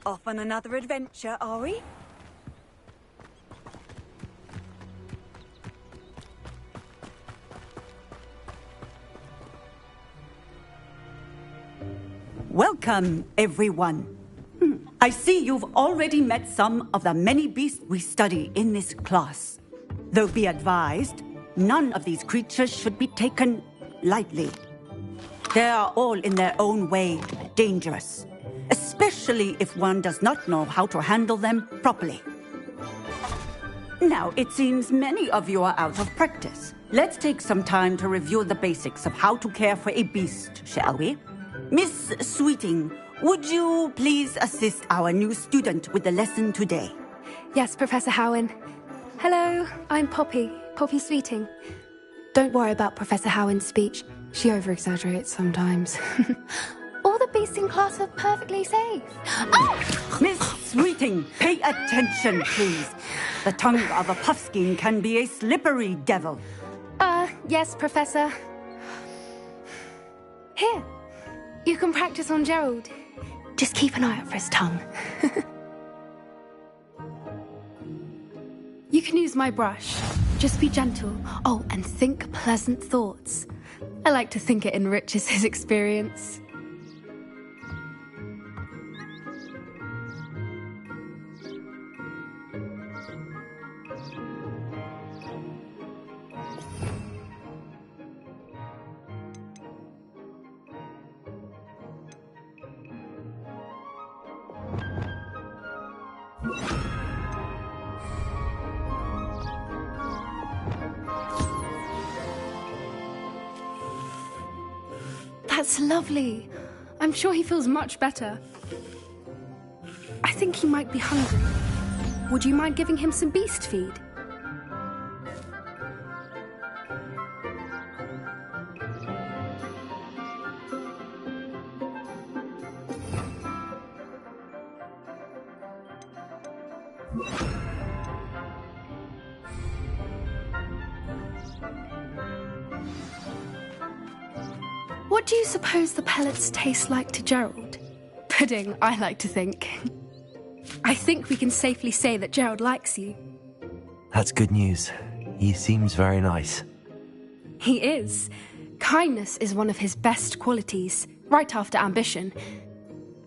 Off on another adventure, are we? Welcome, everyone. I see you've already met some of the many beasts we study in this class. Though be advised, none of these creatures should be taken lightly. They are all in their own way dangerous, especially if one does not know how to handle them properly. Now, it seems many of you are out of practice. Let's take some time to review the basics of how to care for a beast, shall we? Miss Sweeting, would you please assist our new student with the lesson today? Yes, Professor Howen. Hello, I'm Poppy Sweeting. Don't worry about Professor Howen's speech. She over-exaggerates sometimes. All the beasts in class are perfectly safe. Oh! Miss Sweeting, pay attention, please. The tongue of a puffskein can be a slippery devil. Yes, Professor. Here, you can practice on Gerald. Just keep an eye out for his tongue. You can use my brush. Just be gentle. Oh, and think pleasant thoughts. I like to think it enriches his experience. that's lovely. I'm sure he feels much better. I think he might be hungry. Would you mind giving him some beast feed? What do you suppose the pellets taste like to Gerald? Pudding, I like to think. I think we can safely say that Gerald likes you. That's good news. He seems very nice. He is. Kindness is one of his best qualities, right after ambition.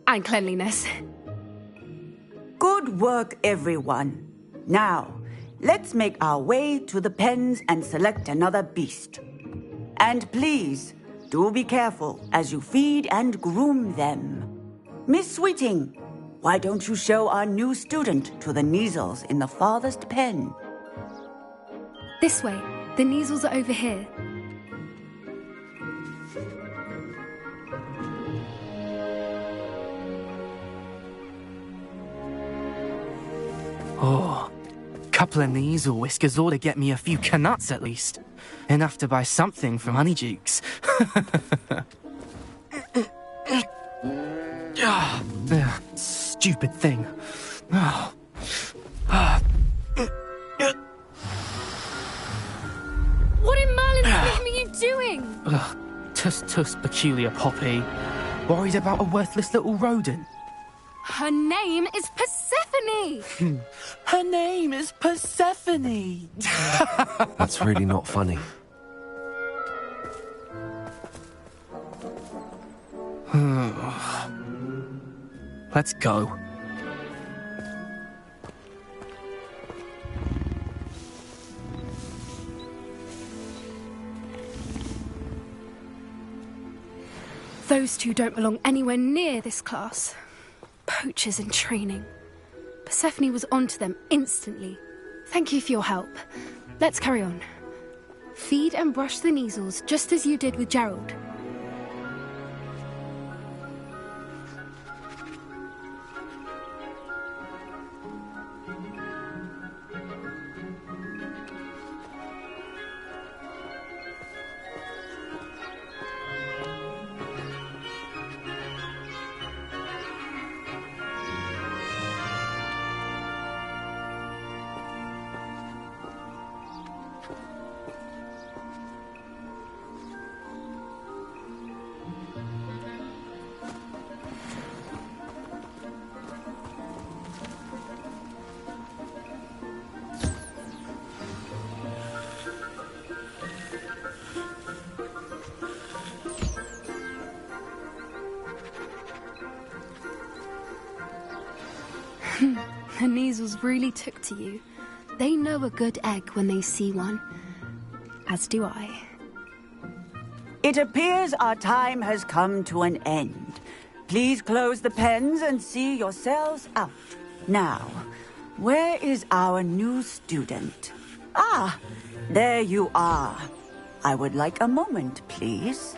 And cleanliness. Good work, everyone. Now, let's make our way to the pens and select another beast. And please, do be careful as you feed and groom them. Miss Sweeting, why don't you show our new student to the Neasels in the farthest pen? This way. The Neasels are over here. Oh, couple of Neasel whiskers ought to get me a few canuts at least. Enough to buy something from Honeydukes. Stupid thing. Oh. What in Merlin's name are you doing? Tuss, peculiar Poppy. Worried about a worthless little rodent. Her name is Persephone! Her name is Persephone! That's really not funny. Let's go. Those two don't belong anywhere near this class. Poachers in training. Persephone was onto them instantly. Thank you for your help. Let's carry on. Feed and brush the Neasels just as you did with Gerald. The Neasels really took to you. They know a good egg when they see one. As do I. It appears our time has come to an end. Please close the pens and see yourselves out. Now, where is our new student? Ah, there you are. I would like a moment, please.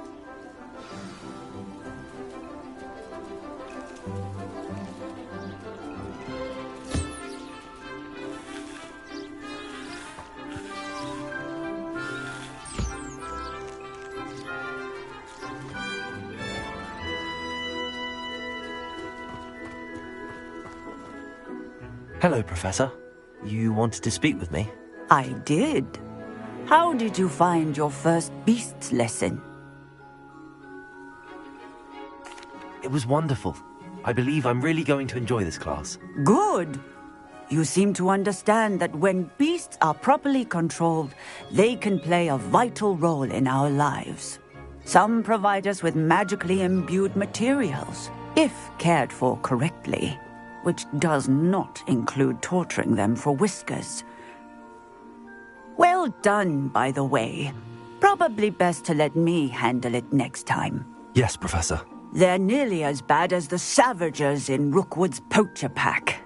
Hello, Professor. You wanted to speak with me? I did. How did you find your first beasts lesson? It was wonderful. I believe I'm really going to enjoy this class. Good. You seem to understand that when beasts are properly controlled, they can play a vital role in our lives. Some provide us with magically imbued materials, if cared for correctly, which does not include torturing them for whiskers. Well done, by the way. Probably best to let me handle it next time. Yes, Professor. They're nearly as bad as the Savagers in Rookwood's poacher pack.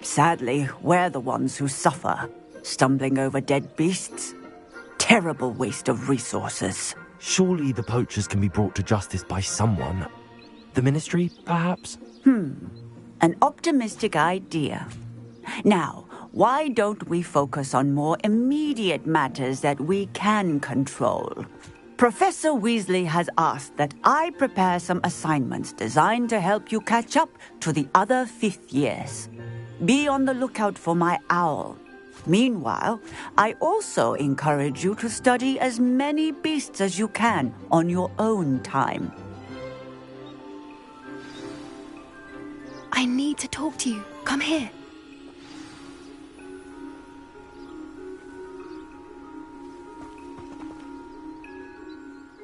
Sadly, we're the ones who suffer, stumbling over dead beasts. Terrible waste of resources. Surely the poachers can be brought to justice by someone. The Ministry, perhaps? An optimistic idea. Now, why don't we focus on more immediate matters that we can control? Professor Weasley has asked that I prepare some assignments designed to help you catch up to the other fifth years. Be on the lookout for my owl. Meanwhile, I also encourage you to study as many beasts as you can on your own time. I need to talk to you. Come here.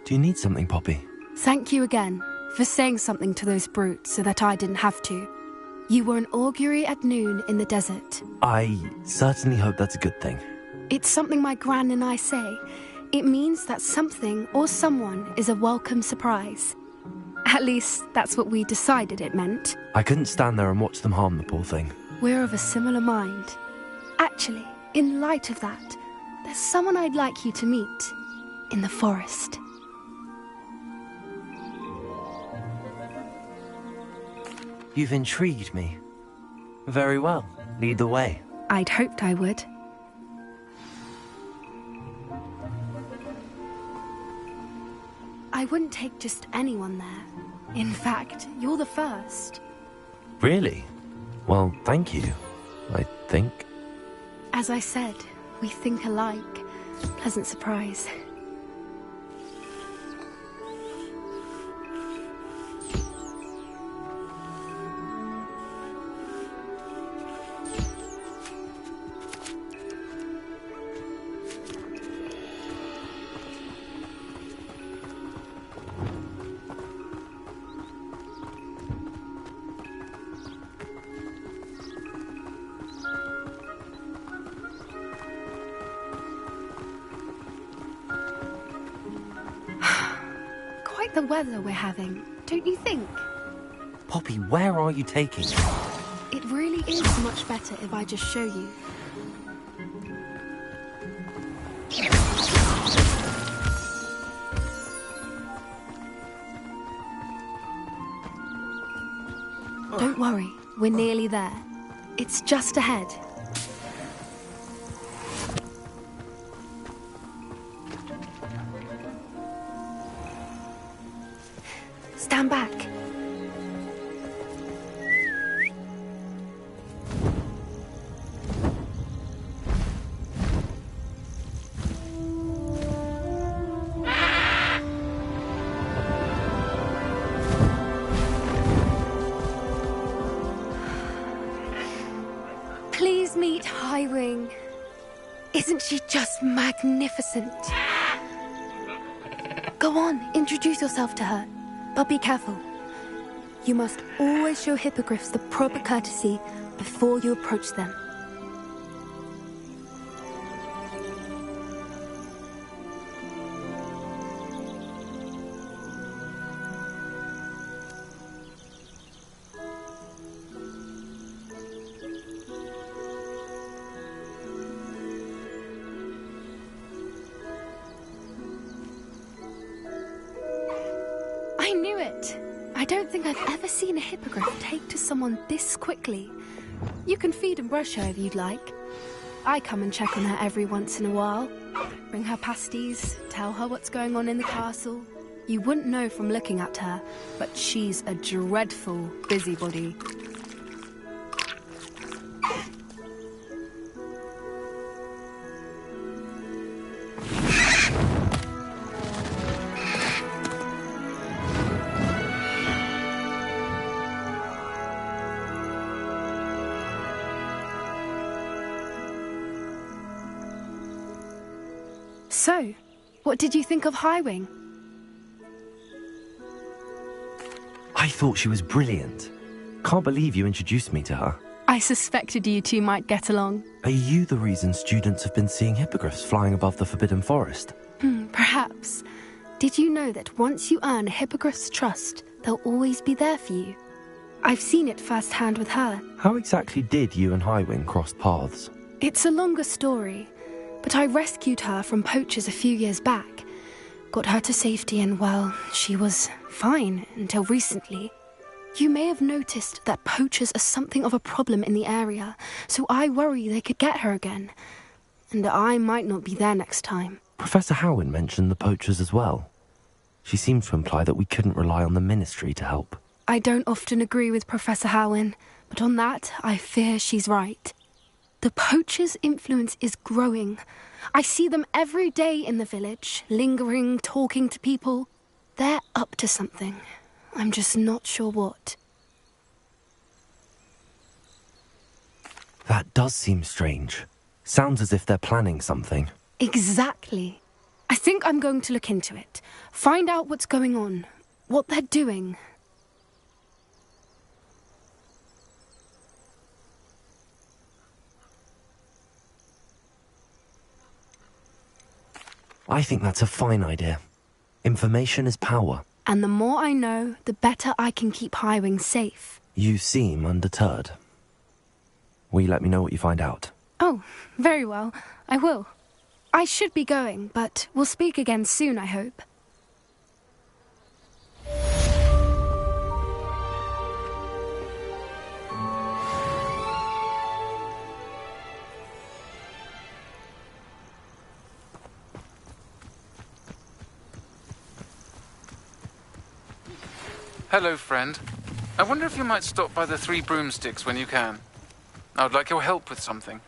Do you need something, Poppy? Thank you again for saying something to those brutes so that I didn't have to. You were an augury at noon in the desert. I certainly hope that's a good thing. It's something my gran and I say. It means that something or someone is a welcome surprise. At least, that's what we decided it meant. I couldn't stand there and watch them harm the poor thing. We're of a similar mind. Actually, in light of that, there's someone I'd like you to meet. In the forest. You've intrigued me. Very well. Lead the way. I'd hoped I would. I wouldn't take just anyone there. In fact, you're the first. Really? Well, thank you, I think. As I said, we think alike. Pleasant surprise. The weather we're having, don't you think? Poppy, where are you taking me? It really is much better if I just show you. Don't worry, we're nearly there. It's just ahead. Stand back. Please meet Highwing. Isn't she just magnificent? Go on, introduce yourself to her. But be careful. You must always show hippogriffs the proper courtesy before you approach them. I knew it! I don't think I've ever seen a hippogriff take to someone this quickly. You can feed and brush her if you'd like. I come and check on her every once in a while. Bring her pasties, tell her what's going on in the castle. You wouldn't know from looking at her, but she's a dreadful busybody. So, what did you think of Highwing? I thought she was brilliant. Can't believe you introduced me to her. I suspected you two might get along. Are you the reason students have been seeing hippogriffs flying above the Forbidden Forest? Perhaps. Did you know that once you earn a hippogriff's trust, they'll always be there for you? I've seen it firsthand with her. How exactly did you and Highwing cross paths? It's a longer story, but I rescued her from poachers a few years back. got her to safety, and well, she was fine until recently. You may have noticed that poachers are something of a problem in the area, so I worry they could get her again. And I might not be there next time. Professor Howen mentioned the poachers as well. She seemed to imply that we couldn't rely on the Ministry to help. I don't often agree with Professor Howen, but on that, I fear she's right. The poachers' influence is growing. I see them every day in the village, lingering, talking to people. They're up to something. I'm just not sure what. That does seem strange. Sounds as if they're planning something. Exactly. I think I'm going to look into it. Find out what's going on, what they're doing. I think that's a fine idea. Information is power. And the more I know, the better I can keep Highwing safe. You seem undeterred. Will you let me know what you find out? Oh, very well. I will. I should be going, but we'll speak again soon, I hope. Hello, friend. I wonder if you might stop by the Three Broomsticks when you can. I would like your help with something.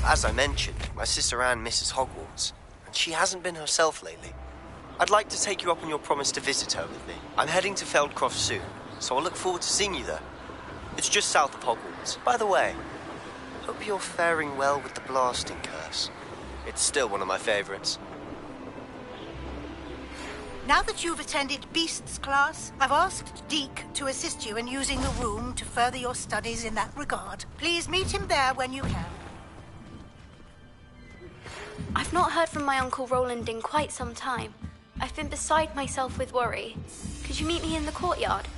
As I mentioned, my sister Anne misses Hogwarts, and she hasn't been herself lately. I'd like to take you up on your promise to visit her with me. I'm heading to Feldcroft soon, so I'll look forward to seeing you there. It's just south of Hogwarts. By the way, hope you're faring well with the blasting curse. It's still one of my favorites. Now that you've attended Beasts class, I've asked Deke to assist you in using the room to further your studies in that regard. Please meet him there when you can. I've not heard from my Uncle Roland in quite some time. I've been beside myself with worry. Could you meet me in the courtyard?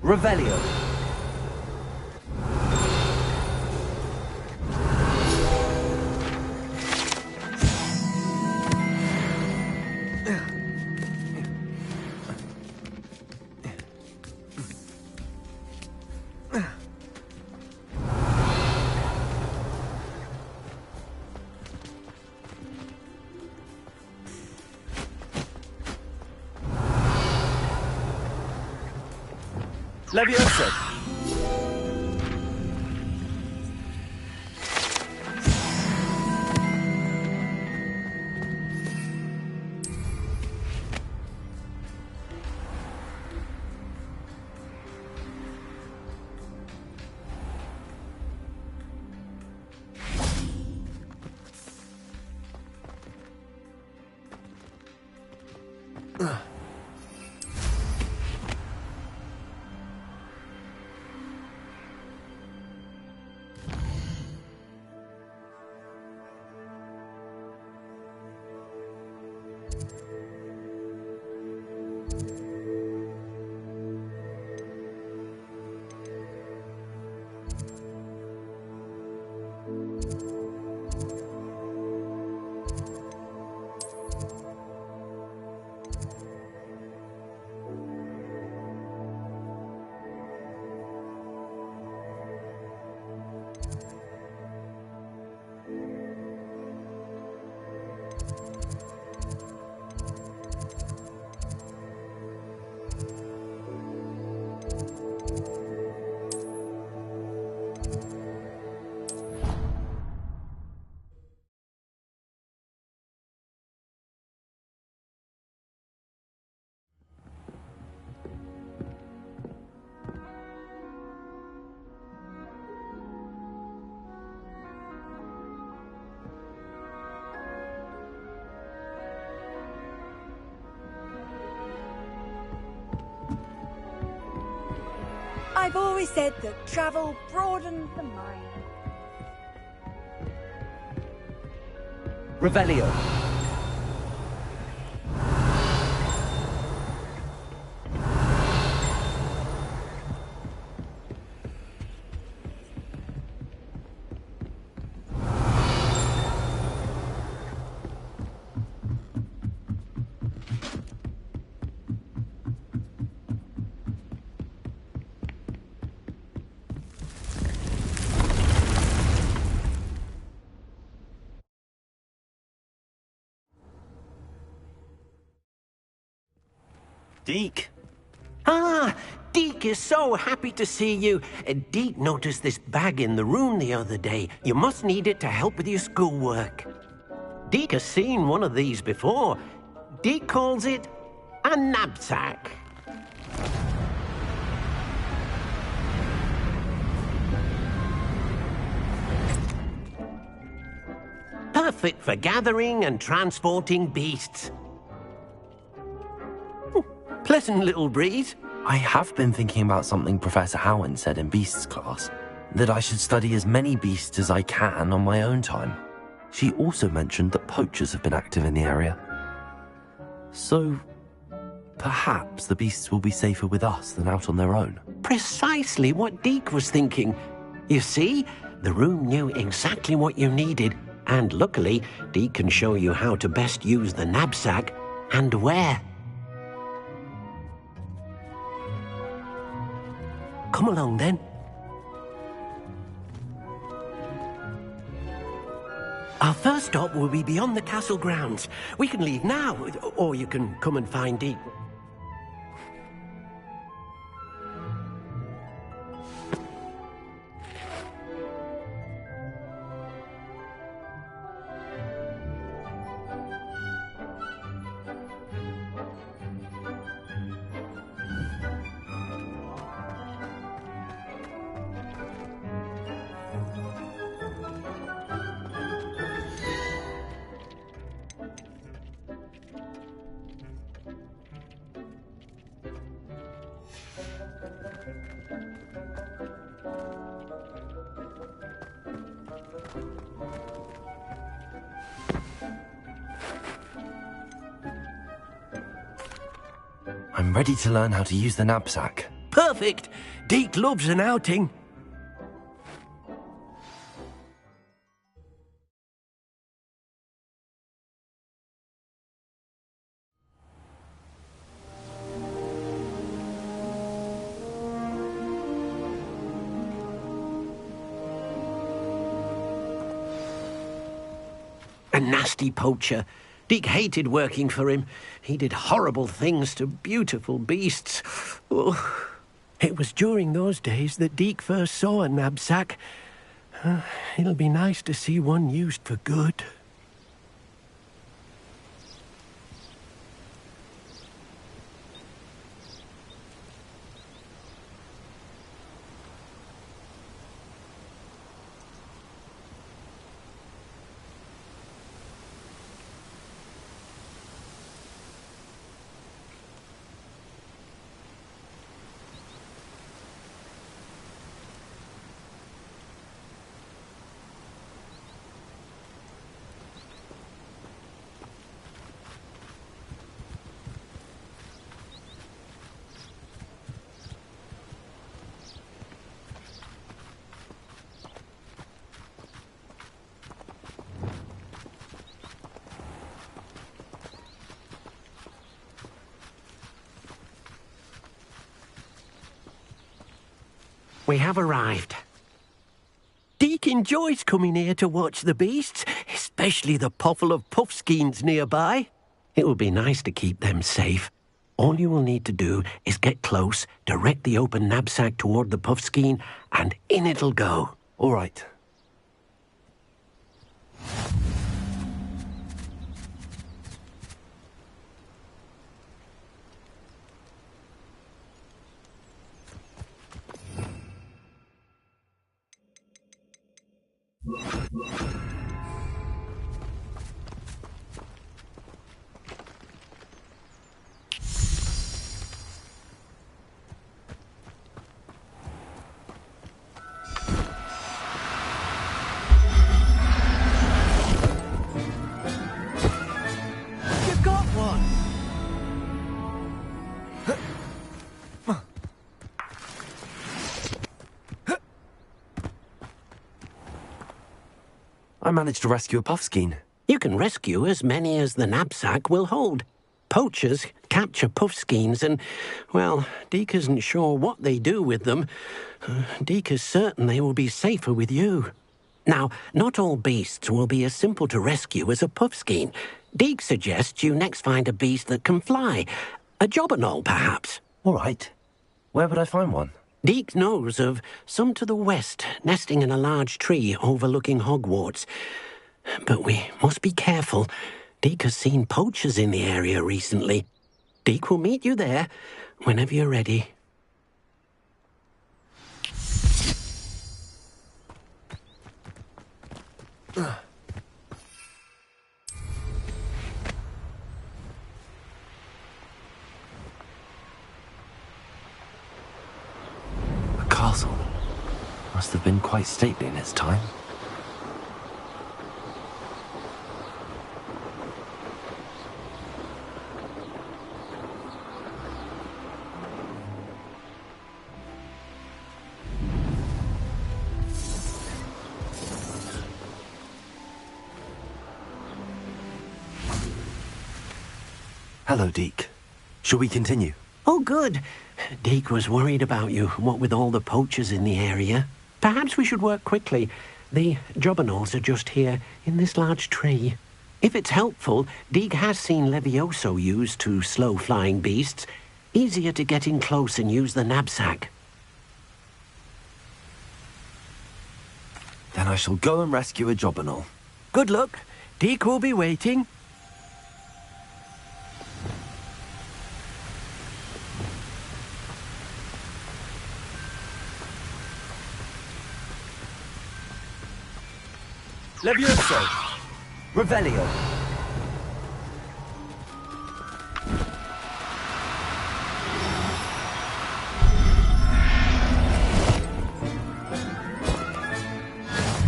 Revelio. Leviosa. I've always said that travel broadens the mind. Revelio. Deke. Ah, Deke is so happy to see you. Deke noticed this bag in the room the other day. You must need it to help with your schoolwork. Deke has seen one of these before. Deke calls it a knapsack. Perfect for gathering and transporting beasts. Pleasant little breeze. I have been thinking about something Professor Howen said in Beasts class, that I should study as many beasts as I can on my own time. She also mentioned that poachers have been active in the area. So, perhaps the beasts will be safer with us than out on their own. Precisely what Deke was thinking. You see, the room knew exactly what you needed, and luckily, Deke can show you how to best use the knapsack and where. Come along, then. Our first stop will be beyond the castle grounds. We can leave now, or you can come and find Deke. I'm ready to learn how to use the knapsack. Perfect! Deke loves an outing. A nasty poacher. Deke hated working for him. He did horrible things to beautiful beasts. Oh. It was during those days that Deke first saw a knapsack. It'll be nice to see one used for good. We have arrived. Deke enjoys coming here to watch the beasts, especially the potful of puffskeins nearby. It will be nice to keep them safe. All you will need to do is get close, direct the open knapsack toward the puffskein, and in it'll go. All right. I managed to rescue a puffskein. You can rescue as many as the knapsack will hold. Poachers capture puffskeins and, well, Deke isn't sure what they do with them. Deke is certain they will be safer with you. Now, not all beasts will be as simple to rescue as a puffskein. Deke suggests you next find a beast that can fly. A jobberknoll, perhaps. All right. Where would I find one? Deke knows of some to the west, nesting in a large tree overlooking Hogwarts. But we must be careful. Deke has seen poachers in the area recently. Deke will meet you there whenever you're ready. A castle. Must have been quite stately in its time. Hello, Deke. Shall we continue? Oh, good. Deke was worried about you, what with all the poachers in the area. Perhaps we should work quickly. The jobberknolls are just here, in this large tree. If it's helpful, Deke has seen Levioso used to slow flying beasts. Easier to get in close and use the knapsack. Then I shall go and rescue a jobberknoll. Good luck. Deke will be waiting. Levioso! Revelio!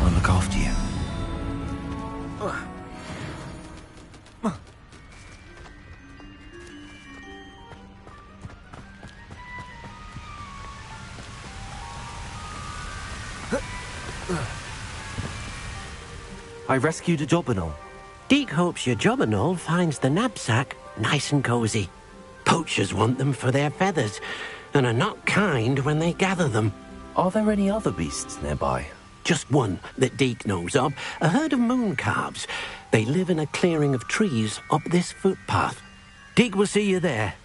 I'll look after you. I rescued a jobberknoll. Deke hopes your jobberknoll finds the knapsack nice and cozy. Poachers want them for their feathers, and are not kind when they gather them. Are there any other beasts nearby? Just one that Deke knows of, a herd of mooncalves. They live in a clearing of trees up this footpath. Deke will see you there.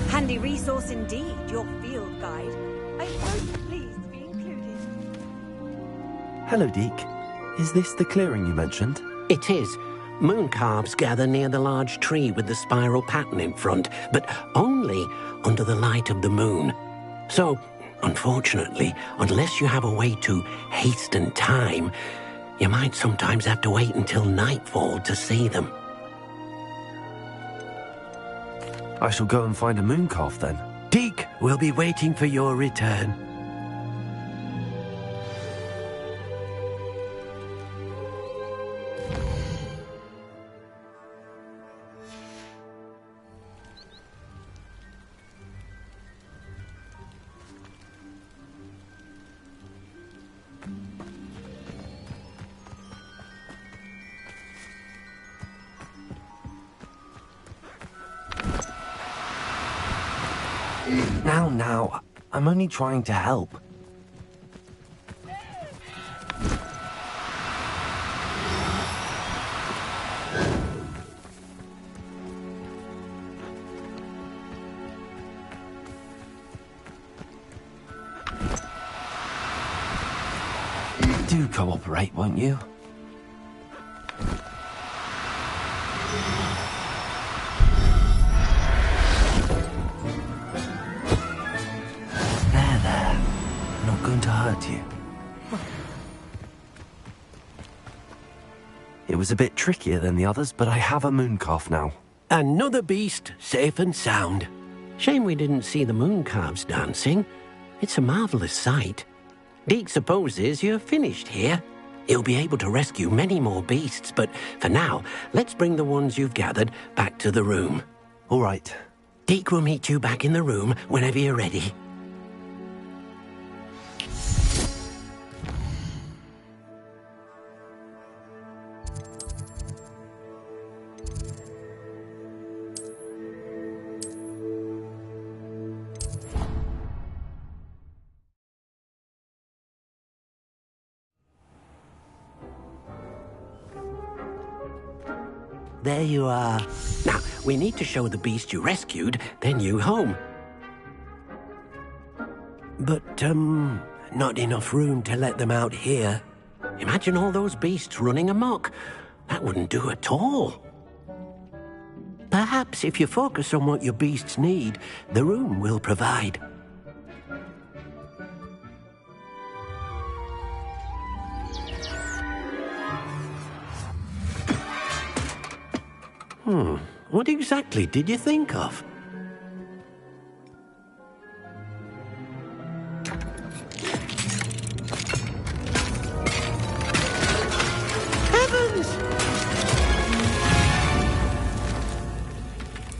Handy resource indeed, your field guide. I'm most pleased to be included. Hello, Deke. Is this the clearing you mentioned? It is. Mooncalves gather near the large tree with the spiral pattern in front, but only under the light of the moon. So, unfortunately, unless you have a way to hasten time, you might sometimes have to wait until nightfall to see them. I shall go and find a mooncalf then. Deke will be waiting for your return. Now, I'm only trying to help. Do cooperate, won't you? It was a bit trickier than the others, but I have a moon calf now. Another beast, safe and sound. Shame we didn't see the moon calves dancing. It's a marvellous sight. Deke supposes you're finished here. He'll be able to rescue many more beasts, but for now, let's bring the ones you've gathered back to the room. All right. Deke will meet you back in the room whenever you're ready. There you are. Now, we need to show the beast you rescued their new home. But, not enough room to let them out here. Imagine all those beasts running amok. That wouldn't do at all. Perhaps if you focus on what your beasts need, the room will provide. What exactly did you think of? Heavens!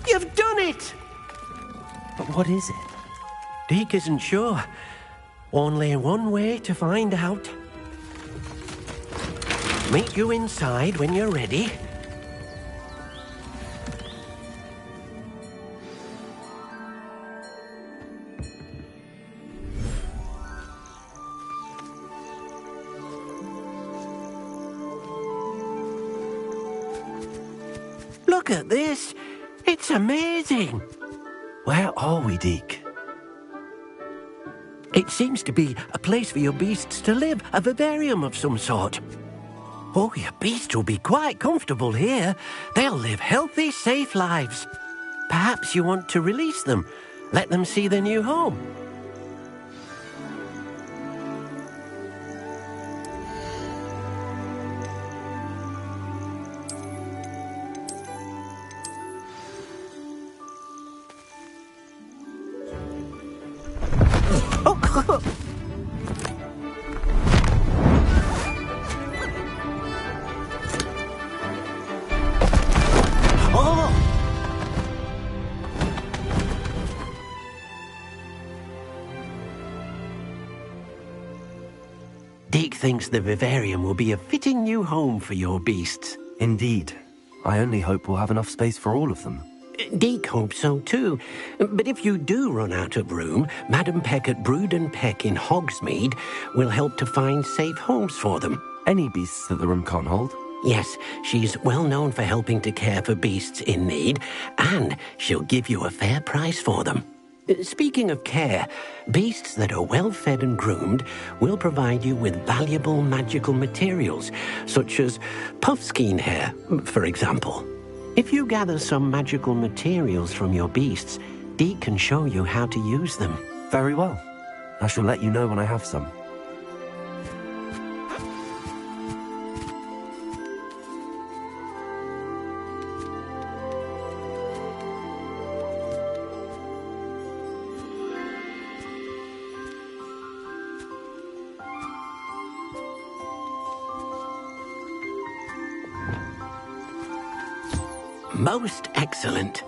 You've done it! But what is it? Deke isn't sure. Only one way to find out. Meet you inside when you're ready. Look at this. It's amazing. Where are we, Deke? It seems to be a place for your beasts to live, a vivarium of some sort. Oh, your beasts will be quite comfortable here. They'll live healthy, safe lives. Perhaps you want to release them, let them see their new home. Deke thinks the vivarium will be a fitting new home for your beasts. Indeed. I only hope we'll have enough space for all of them. Deke hopes so too. But if you do run out of room, Madam Peck at Brood and Peck in Hogsmeade will help to find safe homes for them. Any beasts that the room can't hold? Yes, she's well known for helping to care for beasts in need, and she'll give you a fair price for them. Speaking of care, beasts that are well fed and groomed will provide you with valuable magical materials, such as puffskein hair, for example. If you gather some magical materials from your beasts, Deke can show you how to use them. Very well. I shall let you know when I have some. Most excellent.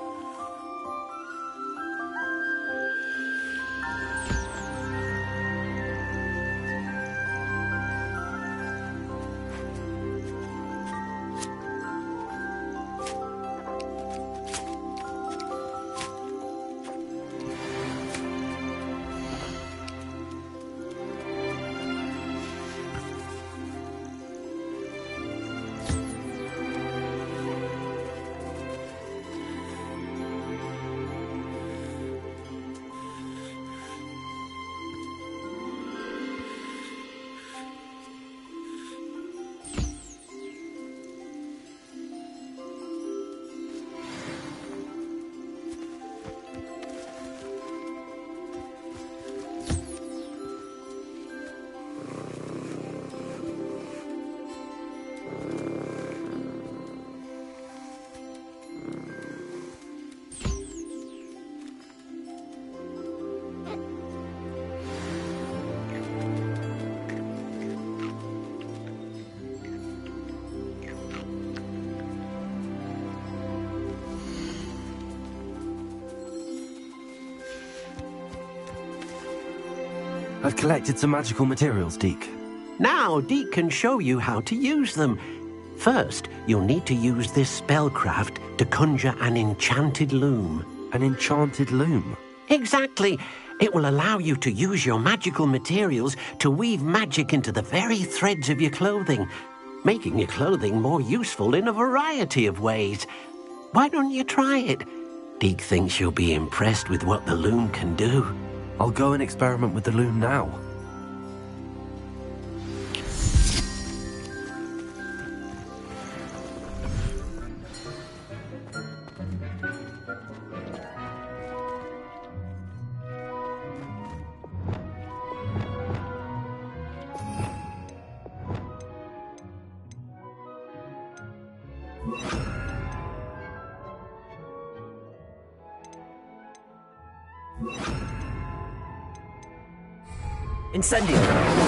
I've collected some magical materials, Deke. Now, Deke can show you how to use them. First, you'll need to use this spellcraft to conjure an enchanted loom. An enchanted loom? Exactly. It will allow you to use your magical materials to weave magic into the very threads of your clothing, making your clothing more useful in a variety of ways. Why don't you try it? Deke thinks you'll be impressed with what the loom can do. I'll go and experiment with the loom now. Incendio!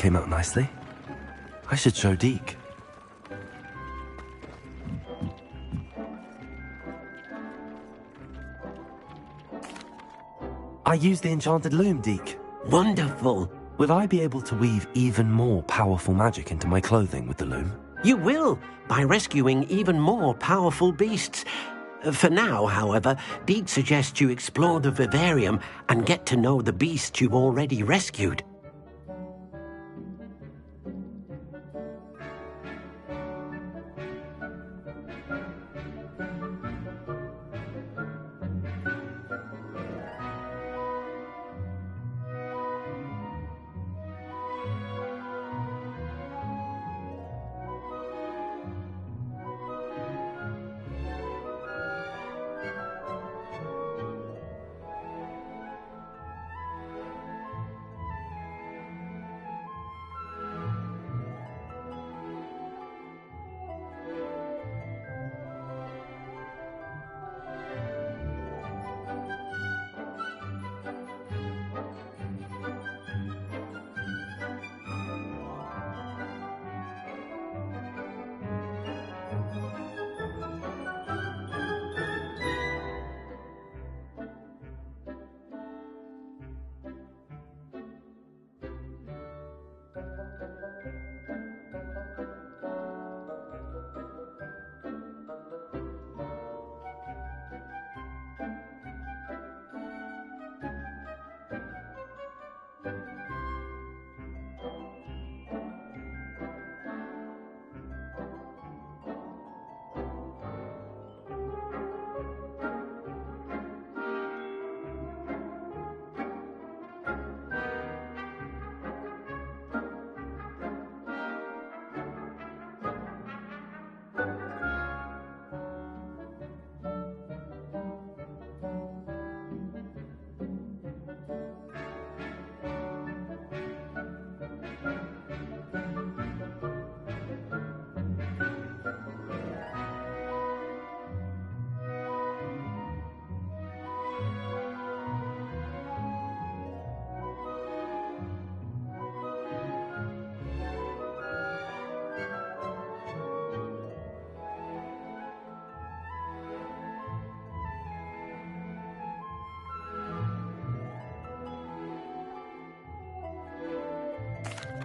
came out nicely. I should show Deke. I used the enchanted loom, Deke. Wonderful. Will I be able to weave even more powerful magic into my clothing with the loom? You will, by rescuing even more powerful beasts. For now, however, Deke suggests you explore the vivarium and get to know the beasts you've already rescued.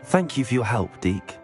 Thank you for your help, Deke.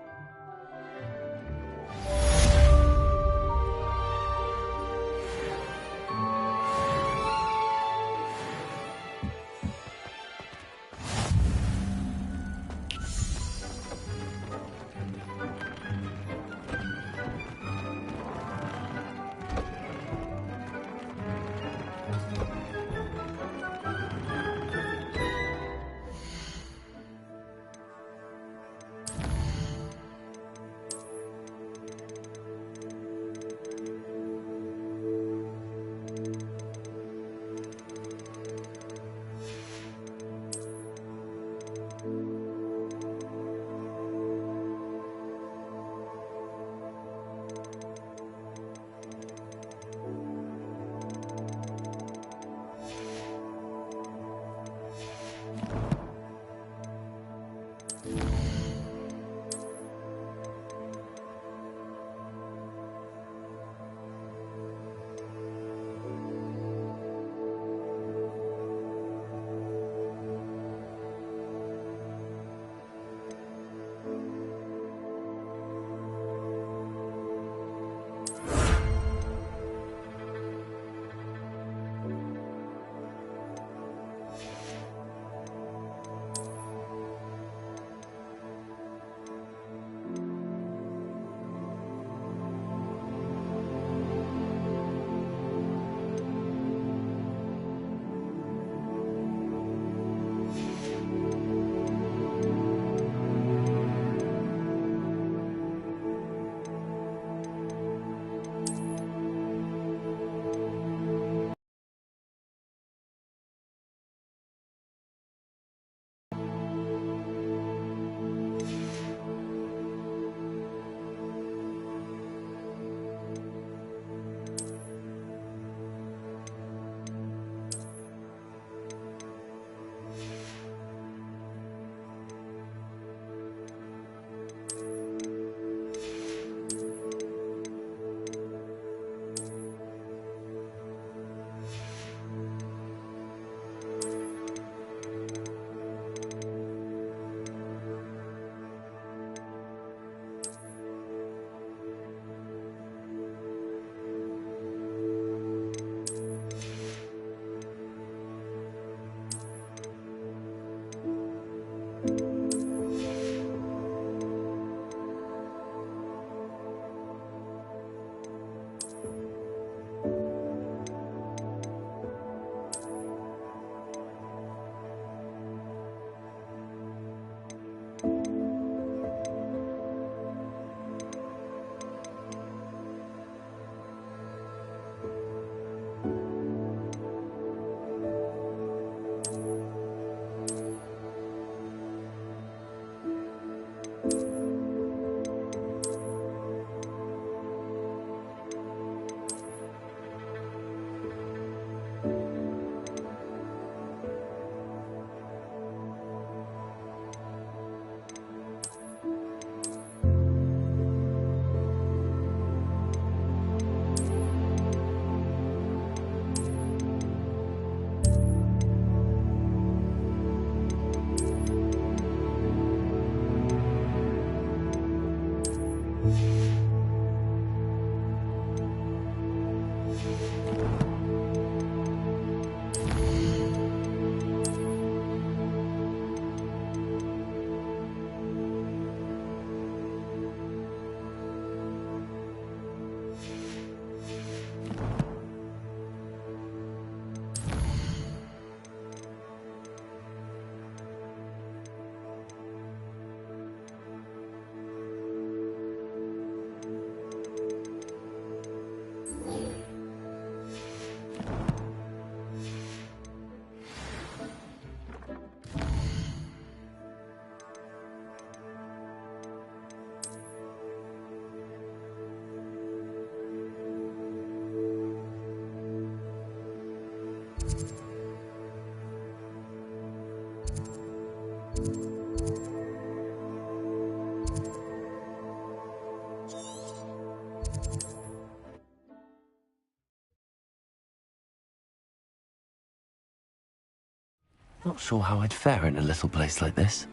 Not sure how I'd fare in a little place like this.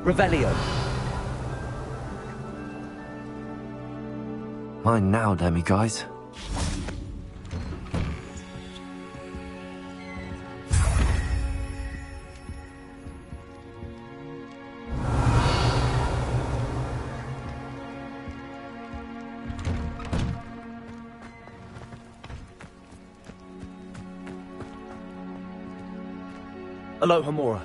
Revelio. Mine now, demi-guys. Aloha Mora.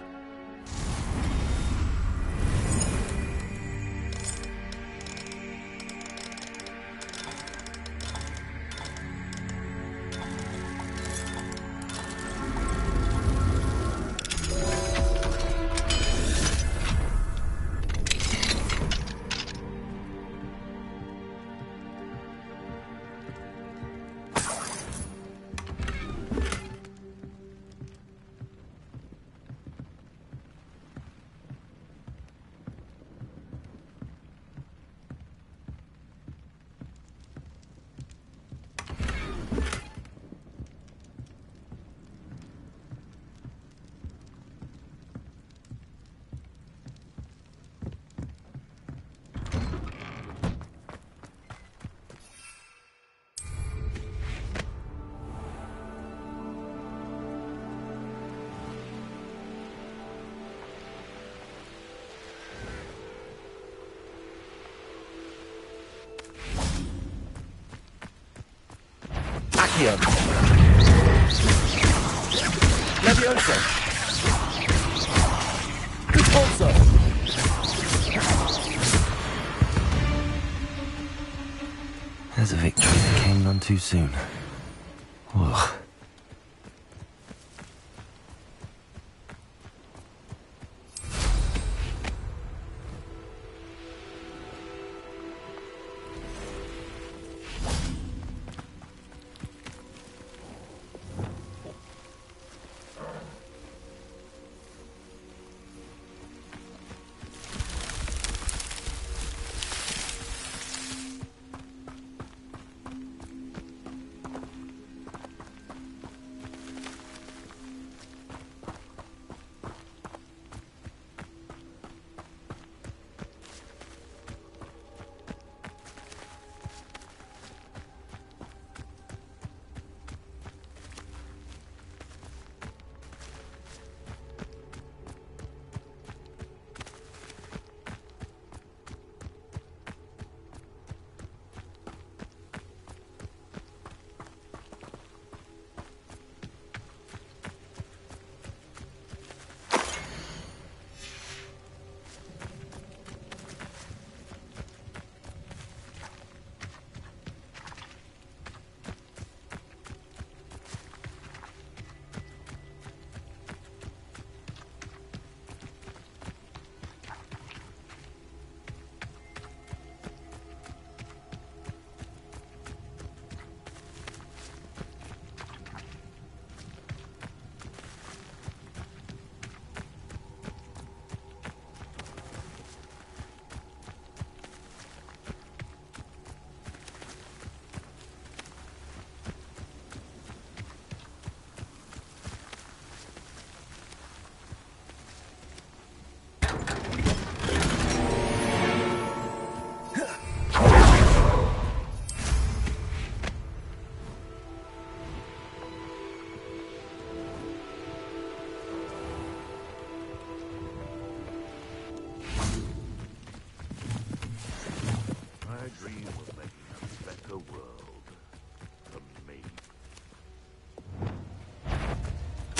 Accio. Levioso. Repulso. There's a victory that came none too soon. Ugh.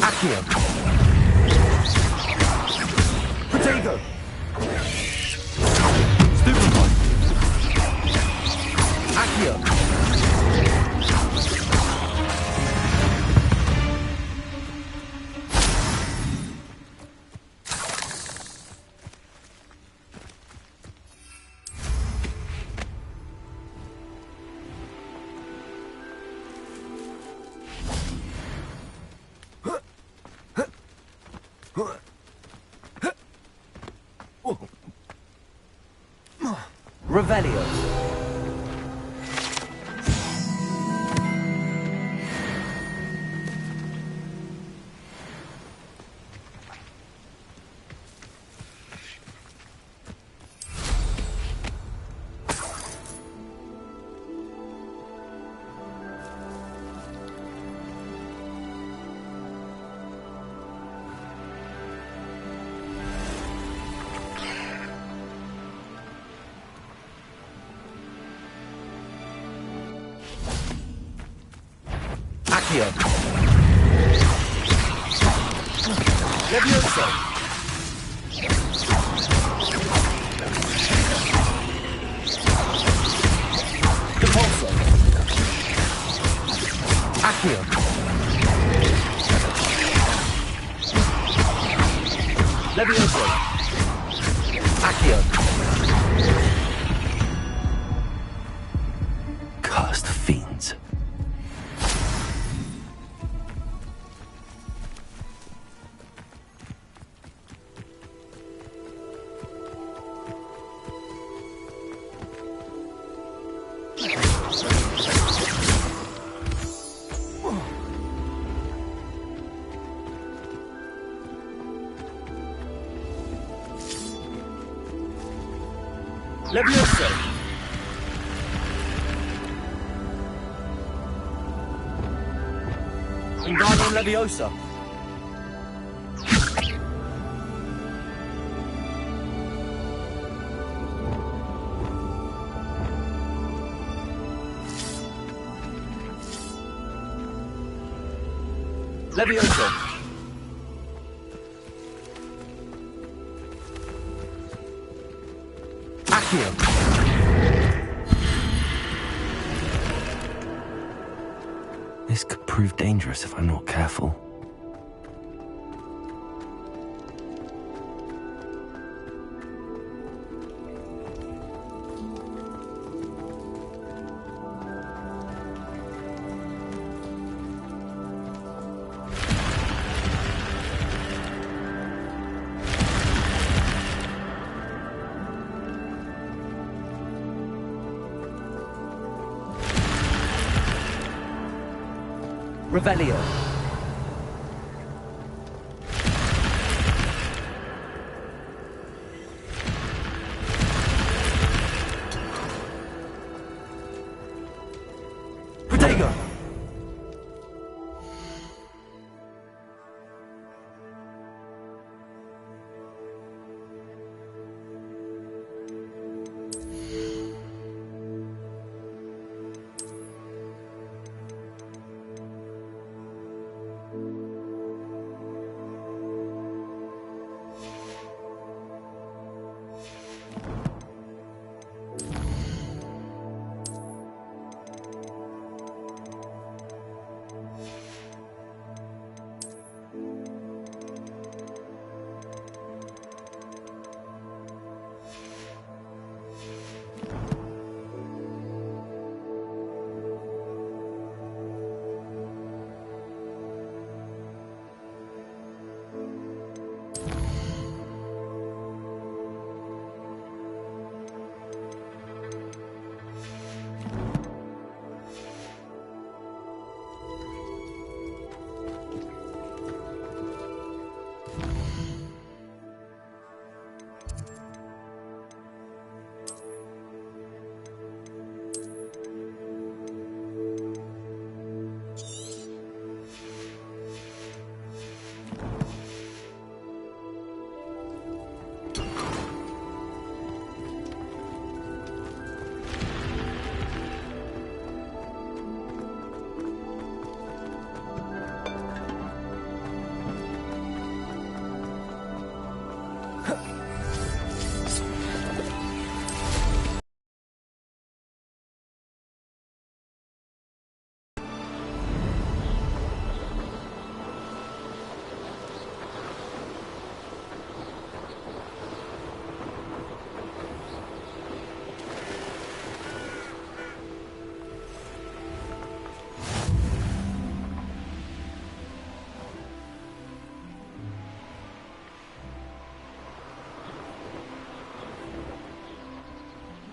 Accio. Protego. Stupefy. Accio. Revelio. Accio. Levioso. Depulso. Accio. Levioso. Accio. Cursed fiends. Levioso. Wingardium Leviosa. Levioso. Accio. This could prove dangerous if I'm not careful. Revelio. Protego.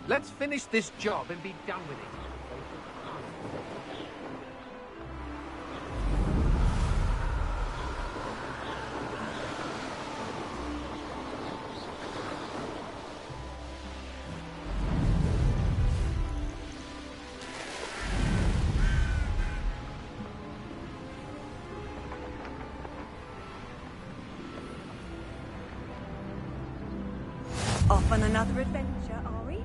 Let's finish this job and be done with it. Off on another adventure, are we?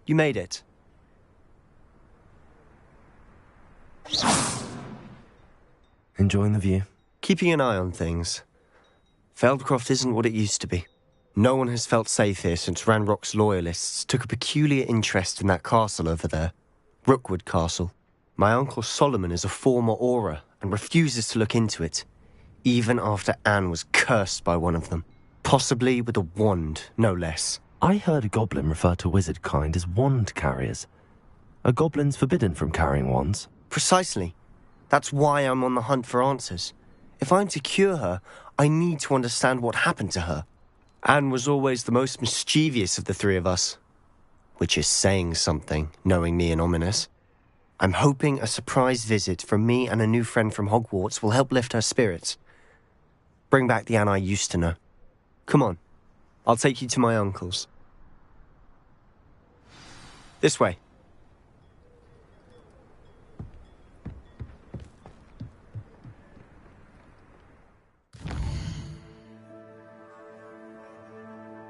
You made it. Enjoying the view? Keeping an eye on things. Feldcroft isn't what it used to be. No one has felt safe here since Ranrock's loyalists took a peculiar interest in that castle over there. Rookwood Castle. My uncle Solomon is a former Auror and refuses to look into it, even after Anne was cursed by one of them. Possibly with a wand, no less. I heard a goblin refer to wizard kind as wand carriers. Are goblins forbidden from carrying wands? Precisely. That's why I'm on the hunt for answers. If I'm to cure her, I need to understand what happened to her. Anne was always the most mischievous of the three of us. Which is saying something, knowing me and Ominous. I'm hoping a surprise visit from me and a new friend from Hogwarts will help lift her spirits. Bring back the Anne I used to know. Come on, I'll take you to my uncle's. This way.